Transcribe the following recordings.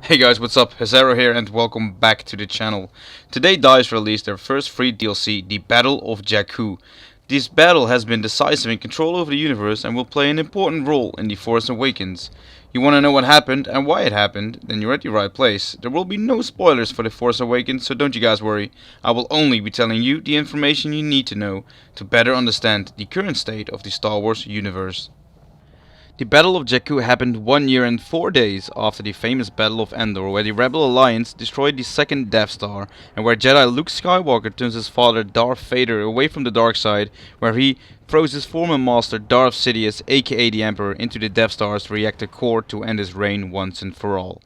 Hey guys, what's up? Hasero here and welcome back to the channel. Today DICE released their first free DLC, the Battle of Jakku. This battle has been decisive in control over the universe and will play an important role in The Force Awakens. You wanna know what happened and why it happened? Then you're at the right place. There will be no spoilers for The Force Awakens, so don't you guys worry. I will only be telling you the information you need to know to better understand the current state of the Star Wars universe. The Battle of Jakku happened 1 year and 4 days after the famous Battle of Endor, where the Rebel Alliance destroyed the second Death Star, and where Jedi Luke Skywalker turns his father Darth Vader away from the dark side, where he throws his former master Darth Sidious, aka the Emperor, into the Death Star's reactor core to end his reign once and for all.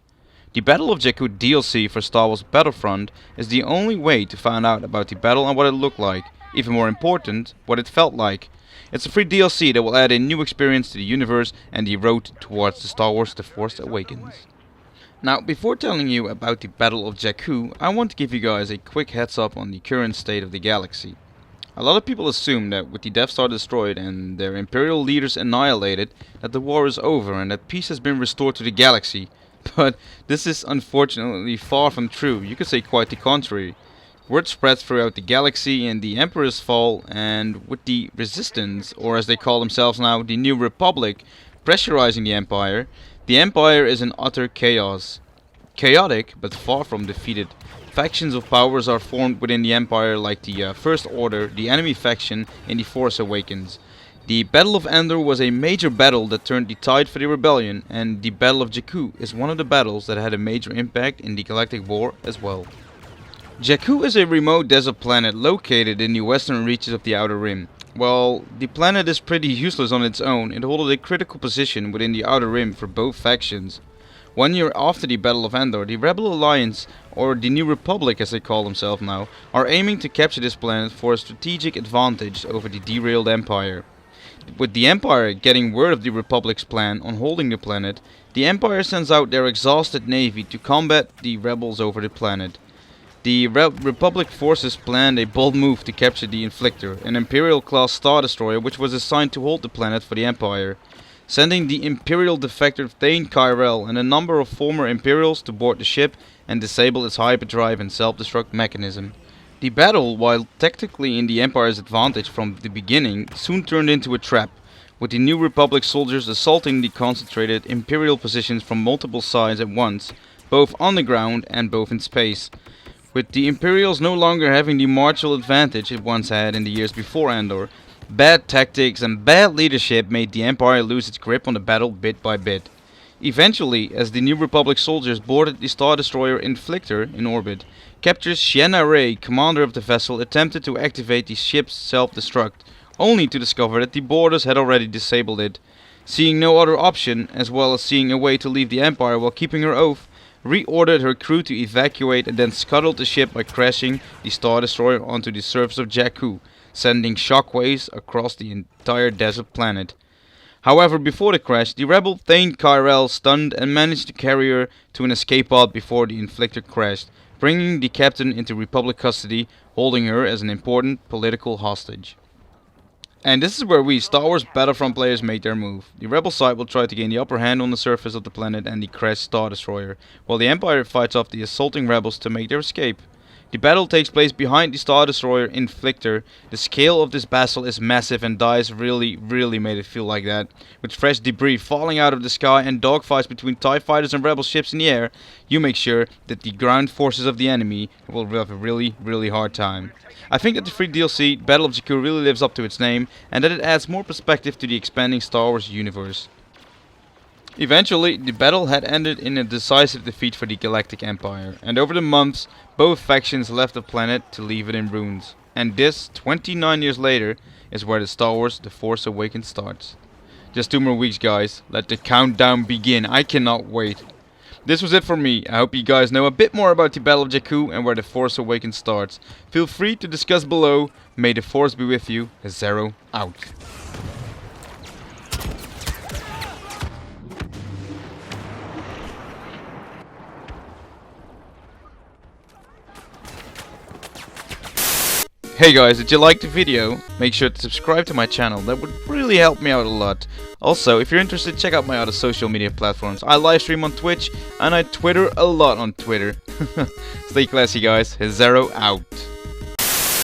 The Battle of Jakku DLC for Star Wars Battlefront is the only way to find out about the battle and what it looked like, even more important, what it felt like. It's a free DLC that will add a new experience to the universe and the road towards the Star Wars The Force Awakens. Now, before telling you about the Battle of Jakku, I want to give you guys a quick heads up on the current state of the galaxy. A lot of people assume that with the Death Star destroyed and their Imperial leaders annihilated, that the war is over and that peace has been restored to the galaxy. But this is unfortunately far from true, you could say quite the contrary. Word spreads throughout the galaxy and the Emperor's fall, and with the Resistance, or as they call themselves now, the New Republic, pressurizing the Empire is in utter chaos. Chaotic, but far from defeated. Factions of powers are formed within the Empire like the First Order, the enemy faction, in The Force Awakens. The Battle of Endor was a major battle that turned the tide for the rebellion, and the Battle of Jakku is one of the battles that had a major impact in the Galactic War as well. Jakku is a remote desert planet located in the western reaches of the Outer Rim. While the planet is pretty useless on its own, it holds a critical position within the Outer Rim for both factions. 1 year after the Battle of Endor, the Rebel Alliance, or the New Republic as they call themselves now, are aiming to capture this planet for a strategic advantage over the derailed Empire. With the Empire getting word of the Republic's plan on holding the planet, the Empire sends out their exhausted navy to combat the rebels over the planet. The Republic forces planned a bold move to capture the Inflictor, an Imperial-class Star Destroyer which was assigned to hold the planet for the Empire, sending the Imperial defector Thane Kyrell and a number of former Imperials to board the ship and disable its hyperdrive and self-destruct mechanism. The battle, while technically in the Empire's advantage from the beginning, soon turned into a trap, with the New Republic soldiers assaulting the concentrated Imperial positions from multiple sides at once, both on the ground and both in space. With the Imperials no longer having the martial advantage it once had in the years before Endor, bad tactics and bad leadership made the Empire lose its grip on the battle bit by bit. Eventually, as the New Republic soldiers boarded the Star Destroyer Inflictor in orbit, Captain Shienna Ray, commander of the vessel, attempted to activate the ship's self-destruct, only to discover that the boarders had already disabled it. Seeing no other option, as well as seeing a way to leave the Empire while keeping her oath, reordered her crew to evacuate and then scuttled the ship by crashing the Star Destroyer onto the surface of Jakku, sending shockwaves across the entire desert planet. However, before the crash, the rebel Thane Kyrell stunned and managed to carry her to an escape pod before the Inflictor crashed, bringing the captain into Republic custody, holding her as an important political hostage. And this is where we, Star Wars Battlefront players, make their move. The Rebel side will try to gain the upper hand on the surface of the planet and the crashed Star Destroyer, while the Empire fights off the assaulting rebels to make their escape. The battle takes place behind the Star Destroyer Inflictor. The scale of this battle is massive and DICE really made it feel like that. With fresh debris falling out of the sky and dogfights between TIE fighters and rebel ships in the air, you make sure that the ground forces of the enemy will have a really hard time. I think that the free DLC, Battle of Jakku, really lives up to its name, and that it adds more perspective to the expanding Star Wars universe. Eventually, the battle had ended in a decisive defeat for the Galactic Empire, and over the months, both factions left the planet to leave it in ruins. And this, 29 years later, is where the Star Wars The Force Awakens starts. Just 2 more weeks, guys. Let the countdown begin. I cannot wait. This was it for me. I hope you guys know a bit more about the Battle of Jakku and where The Force Awakens starts. Feel free to discuss below. May the Force be with you. Hasero out. Hey guys, did you like the video? Make sure to subscribe to my channel, that would really help me out a lot. Also, if you're interested, check out my other social media platforms. I live stream on Twitch, and I Twitter a lot on Twitter. Stay classy guys, Hasero out.